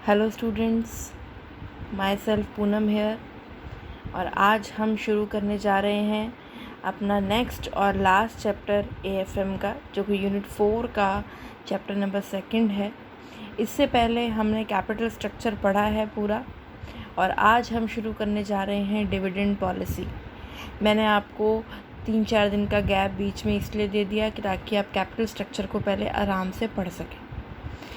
Hello students, myself Poonam here. और आज हम शुरू करने जा रहे हैं अपना नेक्स्ट और लास्ट चैप्टर एएफएम का, जो कि यूनिट 4 का चैप्टर नंबर 2 है। इससे पहले हमने कैपिटल स्ट्रक्चर पढ़ा है पूरा, और आज हम शुरू करने जा रहे हैं डिविडेंड पॉलिसी। मैंने आपको 3-4 दिन का गैप बीच में इसलिए दे दिया कि ताकि आप कैपिटल स्ट्रक्चर को पहले आराम से पढ़ सकें।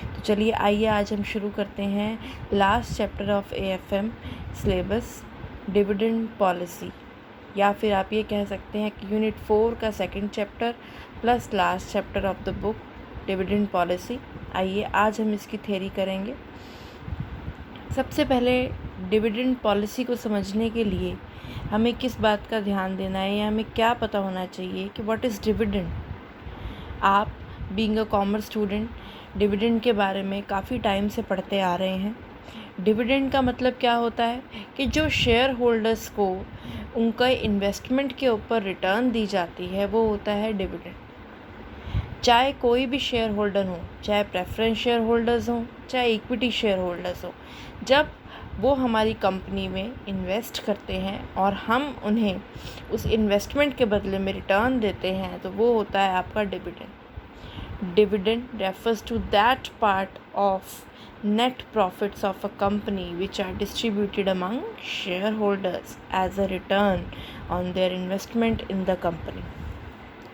तो चलिए आइए आज हम शुरू करते हैं last chapter of AFM syllabus, dividend policy, या फिर आप ये कह सकते हैं कि यूनिट 4 का 2nd chapter plus last chapter of the book dividend policy. आइए आज हम इसकी थ्योरी करेंगे। सबसे पहले डिविडेंड पॉलिसी को समझने के लिए हमें किस बात का ध्यान देना है, या हमें क्या पता होना चाहिए कि व्हाट इज़ डिविडेंड। आप being a commerce student dividend के बारे में काफ़ी टाइम से पढ़ते आ रहे हैं। डिविडेंड का मतलब क्या होता है कि जो शेयर होल्डर्स को उनका इन्वेस्टमेंट के ऊपर रिटर्न दी जाती है, वो होता है डिविडेंड। चाहे कोई भी शेयर होल्डर हो, चाहे प्रेफरेंस शेयर होल्डर्स हों, चाहे इक्विटी शेयर होल्डर्स हो, जब वो हमारी कंपनी में इन्वेस्ट करते हैं और हम उन्हें उस इन्वेस्टमेंट के बदले में रिटर्न देते हैं, तो वो होता है आपका dividend. Dividend refers to that part of net profits of a company which are distributed among shareholders as a return on their investment in the company.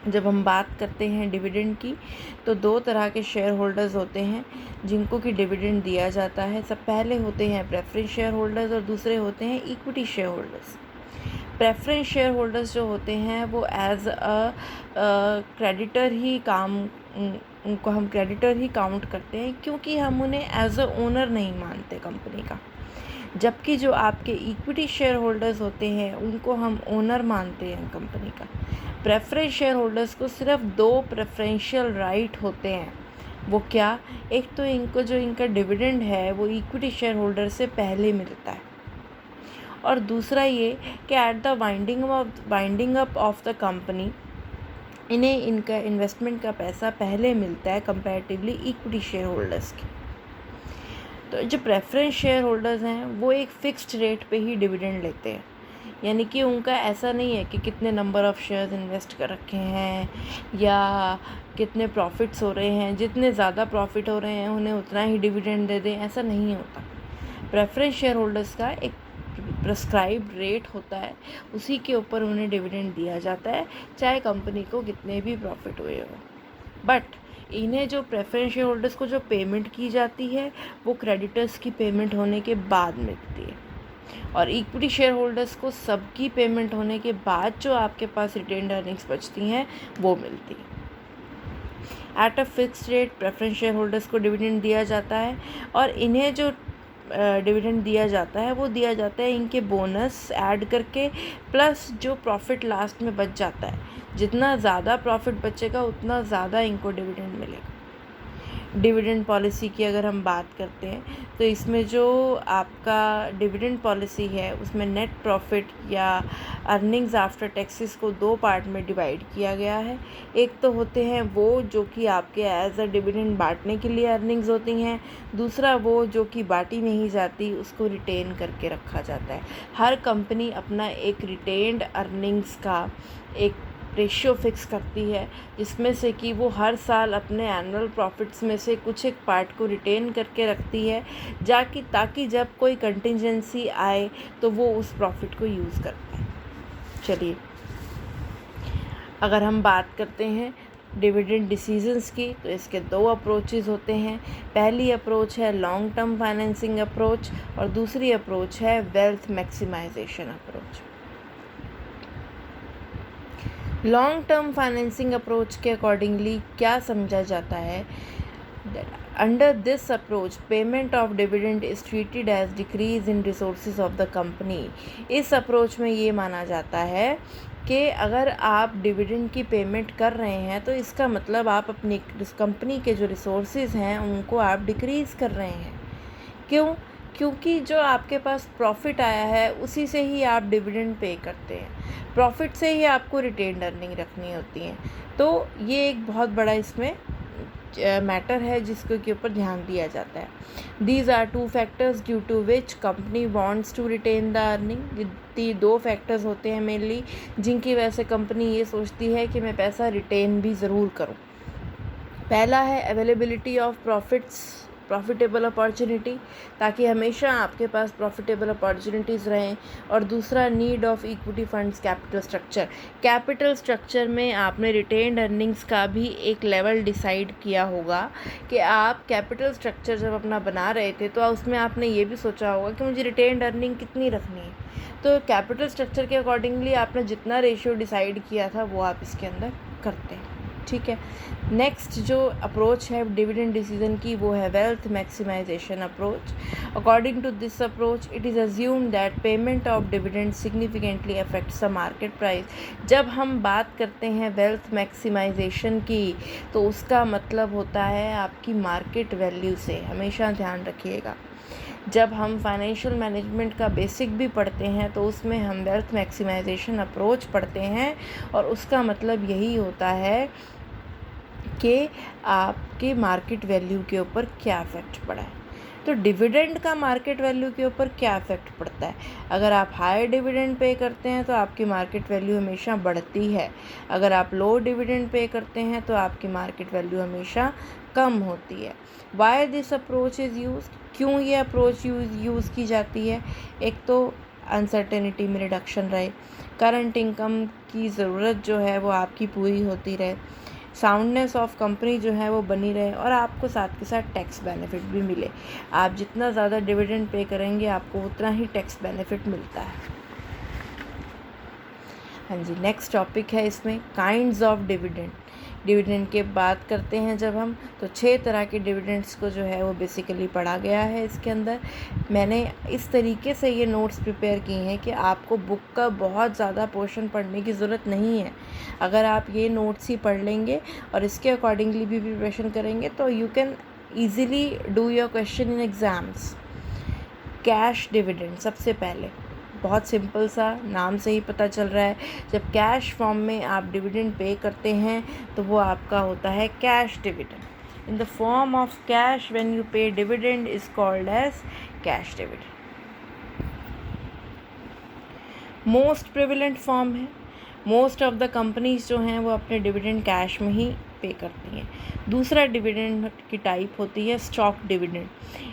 जब हम बात करते हैं डिविडेंड की, तो 2 तरह के शेयर होल्डर्स होते हैं जिनको कि डिविडेंड दिया जाता है। सब पहले होते हैं प्रेफरेंस शेयर होल्डर्स और दूसरे होते हैं equity share holders. Preference share holders जो होते हैं वो एज अ क्रेडिटर ही उनको हम क्रेडिटर ही काउंट करते हैं, क्योंकि हम उन्हें एज अ ओनर नहीं मानते कंपनी का। जबकि जो आपके इक्विटी शेयर होल्डर्स होते हैं उनको हम ओनर मानते हैं कंपनी का। प्रेफरेंस शेयर होल्डर्स को सिर्फ 2 प्रेफरेंशियल राइट होते हैं। वो क्या? एक तो इनको जो इनका डिविडेंड है वो इक्विटी शेयर होल्डर से पहले मिलता है, और दूसरा ये कि at the winding up of the company इन्हें इनका इन्वेस्टमेंट का पैसा पहले मिलता है कंपैरेटिवली इक्विटी शेयर होल्डर्स के। तो जो प्रेफरेंस शेयर होल्डर्स हैं वो एक फ़िक्स्ड रेट पे ही डिविडेंड लेते हैं, यानी कि उनका ऐसा नहीं है कि कितने नंबर ऑफ़ शेयर्स इन्वेस्ट कर रखे हैं या कितने प्रॉफिट्स हो रहे हैं, जितने ज़्यादा प्रॉफिट हो रहे हैं उन्हें उतना ही डिविडेंड दे दें, ऐसा नहीं होता। प्रेफरेंस शेयर होल्डर्स का एक प्रेस्क्राइब्ड रेट होता है, उसी के ऊपर उन्हें डिविडेंड दिया जाता है, चाहे कंपनी को कितने भी प्रॉफिट हुए हो। बट इन्हें जो प्रेफरेंस शेयर होल्डर्स को जो पेमेंट की जाती है वो क्रेडिटर्स की पेमेंट होने के बाद मिलती है, और इक्विटी शेयर होल्डर्स को सबकी पेमेंट होने के बाद जो आपके पास रिटेन्ड अर्निंग्स बचती हैं वो मिलती है। At a fixed rate preference share holders को डिविडेंड दिया जाता है, और इन्हें जो डिविडेंड दिया जाता है वो दिया जाता है इनके बोनस ऐड करके, प्लस जो प्रॉफिट लास्ट में बच जाता है। जितना ज़्यादा प्रॉफिट बचेगा उतना ज़्यादा इनको डिविडेंड मिलेगा। डिविडेंड पॉलिसी की अगर हम बात करते हैं तो इसमें जो आपका डिविडेंड पॉलिसी है उसमें नेट प्रॉफिट या अर्निंग्स आफ्टर टैक्सेस को 2 पार्ट में डिवाइड किया गया है। एक तो होते हैं वो जो कि आपके एज अ डिविडेंड बांटने के लिए अर्निंग्स होती हैं, दूसरा वो जो कि बांटी नहीं जाती, उसको रिटेन करके रखा जाता है। हर कंपनी अपना एक रिटेन्ड अर्निंग्स का एक रेशियो फिक्स करती है, जिसमें से कि वो हर साल अपने एनुअल प्रॉफिट्स में से कुछ एक पार्ट को रिटेन करके रखती है, ताकि जब कोई कंटिजेंसी आए तो वो उस प्रॉफिट को यूज़ कर पाए। चलिए अगर हम बात करते हैं डिविडेंड डिसीजंस की, तो इसके 2 अप्रोचेज़ होते हैं। पहली अप्रोच है लॉन्ग टर्म फाइनेंसिंग अप्रोच, और दूसरी अप्रोच है wealth maximization approach. Long term financing approach के अकॉर्डिंगली क्या समझा जाता है? Under this approach payment of dividend is treated as decrease in resources of the company. इस अप्रोच में ये माना जाता है कि अगर आप डिविडेंड की पेमेंट कर रहे हैं तो इसका मतलब आप अपनी कंपनी के जो रिसोर्सेज हैं उनको आप डिक्रीज़ कर रहे हैं। क्यों? क्योंकि जो आपके पास प्रॉफिट आया है उसी से ही आप डिविडेंड पे करते हैं, प्रॉफिट से ही आपको रिटेन्ड अर्निंग रखनी होती हैं। तो ये एक बहुत बड़ा इसमें मैटर है जिसके के ऊपर ध्यान दिया जाता है। These are 2 factors due to which company wants to retain the earning. ये 2 फैक्टर्स होते हैं मेनली जिनकी वजह से कंपनी ये सोचती है कि मैं पैसा रिटेन भी ज़रूर करूँ। पहला है अवेलेबिलिटी ऑफ प्रॉफिटेबल अपॉर्चुनिटी, ताकि हमेशा आपके पास प्रॉफिटेबल अपॉर्चुनिटीज़ रहें। और दूसरा need of equity funds capital structure. Capital structure में आपने रिटेन्ड अर्निंग्स का भी एक लेवल डिसाइड किया होगा कि आप कैपिटल स्ट्रक्चर जब अपना बना रहे थे तो उसमें आपने ये भी सोचा होगा कि मुझे रिटेन्ड अर्निंग कितनी रखनी है। तो कैपिटल स्ट्रक्चर के अकॉर्डिंगली आपने जितना रेशियो डिसाइड किया था वो आप इसके अंदर करते हैं, ठीक है। नेक्स्ट जो अप्रोच है डिविडेंड डिसीजन की वो है wealth maximization approach. According to this approach it is assume that payment of dividend significantly affects the market price. जब हम बात करते हैं वेल्थ मैक्सिमाइजेशन की तो उसका मतलब होता है आपकी मार्केट वैल्यू से, हमेशा ध्यान रखिएगा। जब हम फाइनेंशियल मैनेजमेंट का बेसिक भी पढ़ते हैं तो उसमें हम वेल्थ मैक्सिमाइजेशन अप्रोच पढ़ते हैं और उसका मतलब यही होता है कि आपके मार्केट वैल्यू के ऊपर क्या इफ़ेक्ट पड़ा है। तो डिविडेंड का मार्केट वैल्यू के ऊपर क्या इफ़ेक्ट पड़ता है। अगर आप हाई डिविडेंड पे करते हैं तो आपकी मार्केट वैल्यू हमेशा बढ़ती है, अगर आप लो डिविडेंड पे करते हैं तो आपकी मार्केट वैल्यू हमेशा कम होती है। Why this approach is use, क्यों ये अप्रोच यूज़ की जाती है। एक तो अनसर्टेनिटी में रिडक्शन रहे, करंट इनकम की ज़रूरत जो है वो आपकी पूरी होती रहे, साउंडनेस ऑफ कंपनी जो है वो बनी रहे और आपको साथ के साथ टैक्स बेनिफिट भी मिले। आप जितना ज़्यादा डिविडेंड पे करेंगे आपको उतना ही टैक्स बेनिफिट मिलता है। हाँ जी, नेक्स्ट टॉपिक है इसमें काइंड्स ऑफ डिविडेंड। डिविडेंड के बात करते हैं जब हम तो 6 तरह के डिविडेंड्स को जो है वो बेसिकली पढ़ा गया है इसके अंदर। मैंने इस तरीके से ये नोट्स प्रिपेयर किए हैं कि आपको बुक का बहुत ज़्यादा पोर्शन पढ़ने की ज़रूरत नहीं है। अगर आप ये नोट्स ही पढ़ लेंगे और इसके अकॉर्डिंगली भी प्रिपरेशन करेंगे तो you can easily do your question in exams. Cash dividend सबसे पहले, बहुत सिंपल सा, नाम से ही पता चल रहा है। जब कैश फॉर्म में आप डिविडेंड पे करते हैं तो वो आपका होता है cash dividend. In the form of cash when you pay dividend is called as cash dividend. Most prevalent form है। मोस्ट ऑफ द कंपनीज जो हैं वो अपने डिविडेंड कैश में ही पे करती हैं। दूसरा डिविडेंड की टाइप होती है स्टॉक डिविडेंड।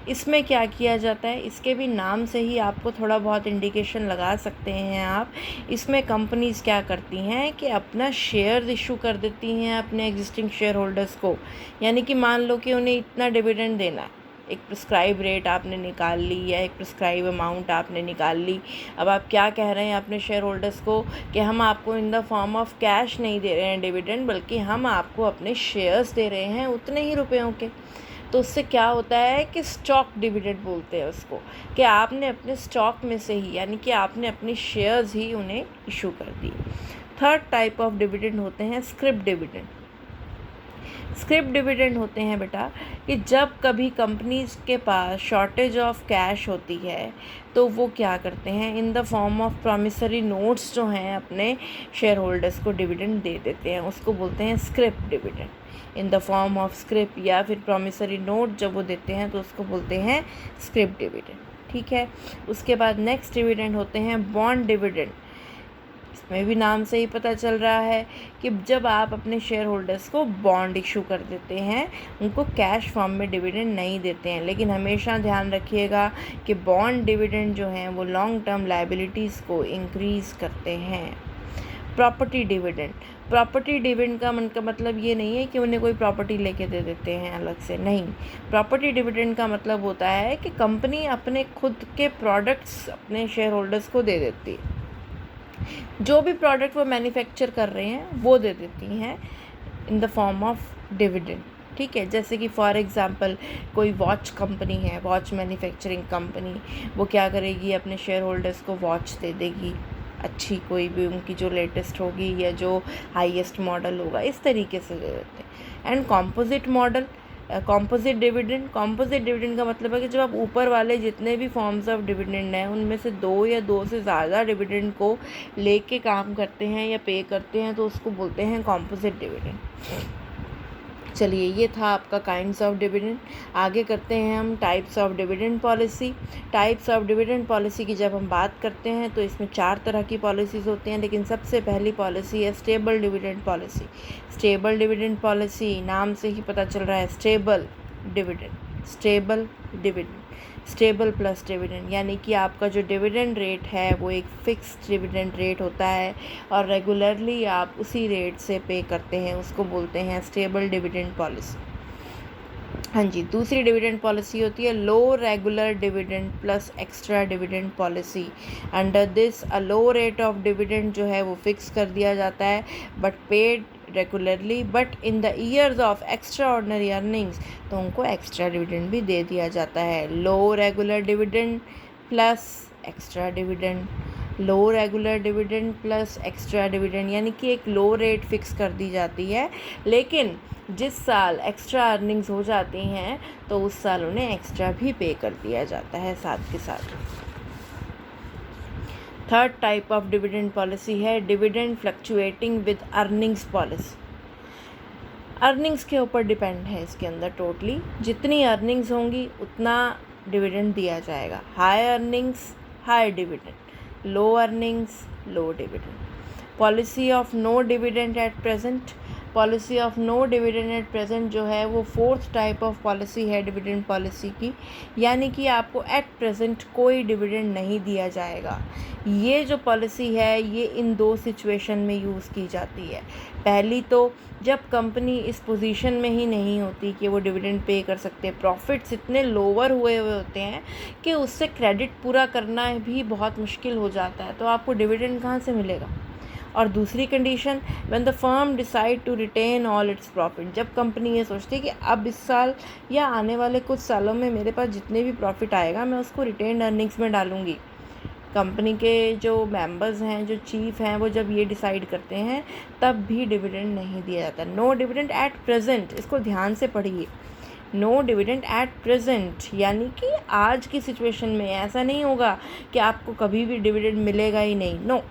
इसमें क्या किया जाता है, इसके भी नाम से ही आपको थोड़ा बहुत इंडिकेशन लगा सकते हैं आप। इसमें कंपनीज क्या करती हैं कि अपना शेयर इशू कर देती हैं अपने एग्जिस्टिंग शेयर होल्डर्स को। यानी कि मान लो कि उन्हें इतना डिविडेंड देना है, एक प्रिस्क्राइब रेट आपने निकाल ली या एक प्रिस्क्राइब अमाउंट आपने निकाल ली। अब आप क्या कह रहे हैं अपने शेयर होल्डर्स को कि हम आपको इन द फॉर्म ऑफ कैश नहीं दे रहे हैं डिविडेंड, बल्कि हम आपको अपने शेयर्स दे रहे हैं उतने ही रुपयों के। तो उससे क्या होता है कि स्टॉक डिविडेंड बोलते हैं उसको, कि आपने अपने स्टॉक में से ही, यानी कि आपने अपनी शेयर्स ही उन्हें इशू कर दिए। थर्ड टाइप ऑफ डिविडेंड होते हैं स्क्रिप डिविडेंड। स्क्रिप डिविडेंड होते हैं बेटा कि जब कभी कंपनीज के पास शॉर्टेज ऑफ कैश होती है तो वो क्या करते हैं, इन the form of promissory notes जो हैं अपने शेयर होल्डर्स को डिविडेंड दे देते हैं। उसको बोलते हैं script dividend. In the form of script या फिर प्रॉमिसरी नोट जब वो देते हैं तो उसको बोलते हैं स्क्रिप डिविडेंड, ठीक है। उसके बाद नेक्स्ट डिविडेंड होते हैं बॉन्ड डिविडेंड। इसमें भी नाम से ही पता चल रहा है कि जब आप अपने शेयर होल्डर्स को बॉन्ड इशू कर देते हैं, उनको कैश फॉर्म में डिविडेंड नहीं देते हैं। लेकिन हमेशा ध्यान रखिएगा कि बॉन्ड डिविडेंड जो हैं वो लॉन्ग टर्म लायबिलिटीज़ को इंक्रीज़ करते हैं। Property dividend. प्रॉपर्टी डिविडेंड का मतलब ये नहीं है कि उन्हें कोई प्रॉपर्टी लेके दे देते हैं अलग से, नहीं। प्रॉपर्टी डिविडेंड का मतलब होता है कि कंपनी अपने खुद के प्रोडक्ट्स अपने शेयर होल्डर्स को दे देती है। जो भी प्रोडक्ट वो मैन्युफैक्चर कर रहे हैं वो दे देती हैं इन द फॉर्म ऑफ डिविडेंड, ठीक है। जैसे कि फॉर एग्जांपल कोई वॉच कंपनी है, वॉच मैन्युफैक्चरिंग कंपनी, वो क्या करेगी, अपने शेयर होल्डर्स को वॉच दे देगी अच्छी, कोई भी उनकी जो लेटेस्ट होगी या जो हाईएस्ट मॉडल होगा, इस तरीके से दे देते हैं। And composite model, composite dividend. Composite dividend का मतलब है कि जब आप ऊपर वाले जितने भी फॉर्म्स ऑफ डिविडेंड हैं उनमें से 2 या 2 से ज़्यादा डिविडेंड को लेके काम करते हैं या पे करते हैं तो उसको बोलते हैं कॉम्पोजिट डिविडेंड। चलिए, ये था आपका काइंड्स ऑफ डिविडेंड। आगे करते हैं हम types of dividend policy. Types of dividend policy की जब हम बात करते हैं तो इसमें 4 तरह की पॉलिसीज़ होती हैं, लेकिन सबसे पहली पॉलिसी है stable dividend policy. Stable dividend policy, नाम से ही पता चल रहा है, stable dividend, stable dividend, stable plus dividend, यानी कि आपका जो डिविडेंड रेट है वो एक फिक्स्ड डिविडेंड रेट होता है और रेगुलरली आप उसी रेट से पे करते हैं, उसको बोलते हैं स्टेबल डिविडेंड पॉलिसी। हाँ जी, दूसरी डिविडेंड पॉलिसी होती है low regular dividend plus extra dividend policy. Under this a low rate of dividend जो है वो फिक्स कर दिया जाता है but paid regularly, but in the years of extra ordinary earnings तो उनको एक्स्ट्रा डिविडेंड भी दे दिया जाता है। Low regular dividend plus extra dividend, low regular dividend plus extra dividend, यानी कि एक लो रेट फिक्स कर दी जाती है, लेकिन जिस साल एक्स्ट्रा अर्निंग्स हो जाती हैं तो उस साल उन्हें एक्स्ट्रा भी पे कर दिया जाता है साथ के साथ। Third type of dividend policy है dividend fluctuating with earnings policy. Earnings के ऊपर डिपेंड है इसके अंदर, टोटली जितनी अर्निंग्स होंगी उतना डिविडेंड दिया जाएगा। High earnings high dividend, low earnings low dividend. Policy of no dividend at present, policy of no dividend at present जो है वो फोर्थ टाइप ऑफ पॉलिसी है डिविडेंड पॉलिसी की, यानी कि आपको एट प्रेजेंट कोई डिविडेंड नहीं दिया जाएगा। ये जो पॉलिसी है ये इन 2 सिचुएशन में यूज़ की जाती है। पहली तो जब कंपनी इस पोजीशन में ही नहीं होती कि वो डिविडेंड पे कर सकते, प्रॉफिट्स इतने लोअर हुए होते हैं कि उससे क्रेडिट पूरा करना भी बहुत मुश्किल हो जाता है, तो आपको डिविडेंड कहाँ से मिलेगा। और दूसरी condition, when the firm decide to retain all its profit, जब कंपनी ये सोचती है कि अब इस साल या आने वाले कुछ सालों में मेरे पास जितने भी प्रॉफिट आएगा मैं उसको रिटेन अर्निंग्स में डालूंगी। कंपनी के जो मेंबर्स हैं, जो चीफ हैं, वो जब ये डिसाइड करते हैं तब भी डिविडेंड नहीं दिया जाता। नो डिविडेंड एट प्रेजेंट, इसको ध्यान से पढ़िए, नो डिविडेंड एट प्रेजेंट, यानी कि आज की सिचुएशन में ऐसा नहीं होगा कि आपको कभी भी डिविडेंड मिलेगा ही नहीं। नो,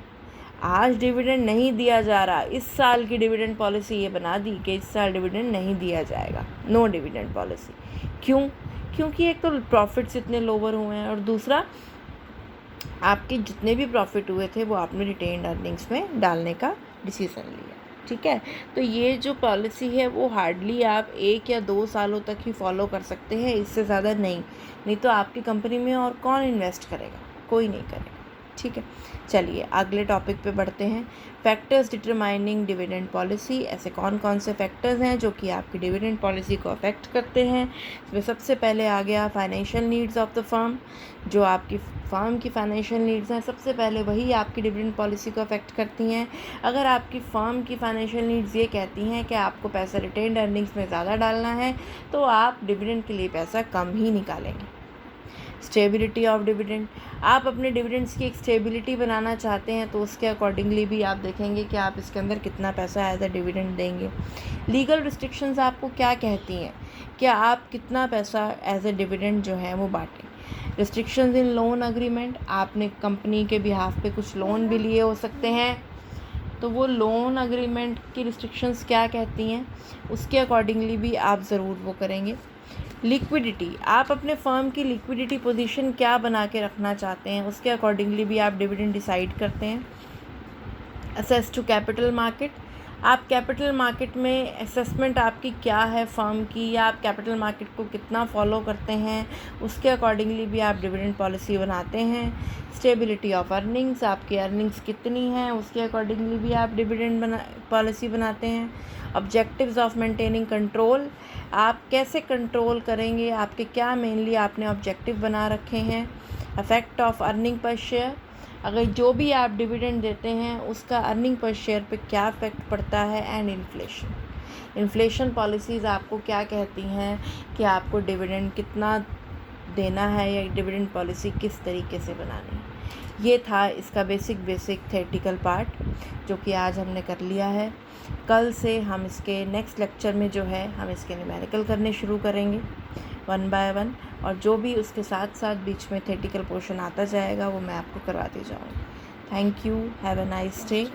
आज डिविडेंड नहीं दिया जा रहा, इस साल की डिविडेंड पॉलिसी ये बना दी कि इस साल डिविडेंड नहीं दिया जाएगा, नो डिविडेंड पॉलिसी। क्यों? क्योंकि एक तो प्रॉफिट्स इतने लोअर हुए हैं और दूसरा आपके जितने भी प्रॉफिट हुए थे वो आपने रिटेन्ड अर्निंग्स में डालने का डिसीज़न लिया। ठीक है, तो ये जो पॉलिसी है वो हार्डली आप 1 या 2 सालों तक ही फॉलो कर सकते हैं, इससे ज़्यादा नहीं तो आपकी कंपनी में और कौन इन्वेस्ट करेगा, कोई नहीं करेगा। ठीक है, चलिए अगले टॉपिक पे बढ़ते हैं। फैक्टर्स डिटरमाइनिंग डिविडेंड पॉलिसी, ऐसे कौन कौन से फैक्टर्स हैं जो कि आपकी डिविडेंड पॉलिसी को अफेक्ट करते हैं। इसमें सबसे पहले आ गया financial needs of the firm, जो आपकी फर्म की फाइनेंशियल नीड्स हैं सबसे पहले वही आपकी डिविडेंड पॉलिसी को अफेक्ट करती हैं। अगर आपकी फर्म की फाइनेंशियल नीड्स ये कहती हैं कि आपको पैसा रिटेन्ड अर्निंग्स में ज़्यादा डालना है तो आप डिविडेंड के लिए पैसा कम ही निकालेंगे। स्टेबिलिटी ऑफ डिविडेंड, आप अपने डिविडेंड्स की एक स्टेबिलिटी बनाना चाहते हैं तो उसके अकॉर्डिंगली भी आप देखेंगे कि आप इसके अंदर कितना पैसा एज अ डिविडेंड देंगे। लीगल रिस्ट्रिक्शंस आपको क्या कहती हैं, क्या आप कितना पैसा एज अ डिविडेंड जो है वो बांटें। रिस्ट्रिक्शंस इन लोन अग्रीमेंट, आपने कंपनी के बिहाफ पे कुछ लोन भी लिए हो सकते हैं, तो वो लोन अग्रीमेंट की रिस्ट्रिक्शंस क्या कहती हैं उसके अकॉर्डिंगली भी आप ज़रूर वो करेंगे। लिक्विडिटी, आप अपने फर्म की लिक्विडिटी पोजीशन क्या बना के रखना चाहते हैं उसके अकॉर्डिंगली भी आप डिविडेंड डिसाइड करते हैं। असेस टू कैपिटल मार्केट, आप कैपिटल मार्केट में असेसमेंट आपकी क्या है फर्म की, या आप कैपिटल मार्केट को कितना फॉलो करते हैं उसके अकॉर्डिंगली भी आप डिविडेंड पॉलिसी बनाते हैं। स्टेबिलिटी ऑफ अर्निंग्स, आपकी अर्निंग्स कितनी हैं उसके अकॉर्डिंगली भी आप डिविडेंड पॉलिसी बनाते हैं। ऑब्जेक्टिव्स ऑफ मेंटेनिंग कंट्रोल, आप कैसे कंट्रोल करेंगे, आपके क्या मेनली आपने ऑब्जेक्टिव बना रखे हैं। Effect of earning per share, अगर जो भी आप डिविडेंड देते हैं उसका अर्निंग पर शेयर पे क्या इफेक्ट पड़ता है। एंड इन्फ्लेशन पॉलिसीज़ आपको क्या कहती हैं कि आपको डिविडेंड कितना देना है या डिविडेंड पॉलिसी किस तरीके से बनानी है। ये था इसका बेसिक थ्योरेटिकल पार्ट जो कि आज हमने कर लिया है। कल से हम इसके नेक्स्ट लेक्चर में जो है हम इसके न्यूमेरिकल करने शुरू करेंगे 1 बाय 1, और जो भी उसके साथ साथ बीच में थ्योरेटिकल पोर्शन आता जाएगा वो मैं आपको करवाती जाऊँगी। Thank you, have a nice day.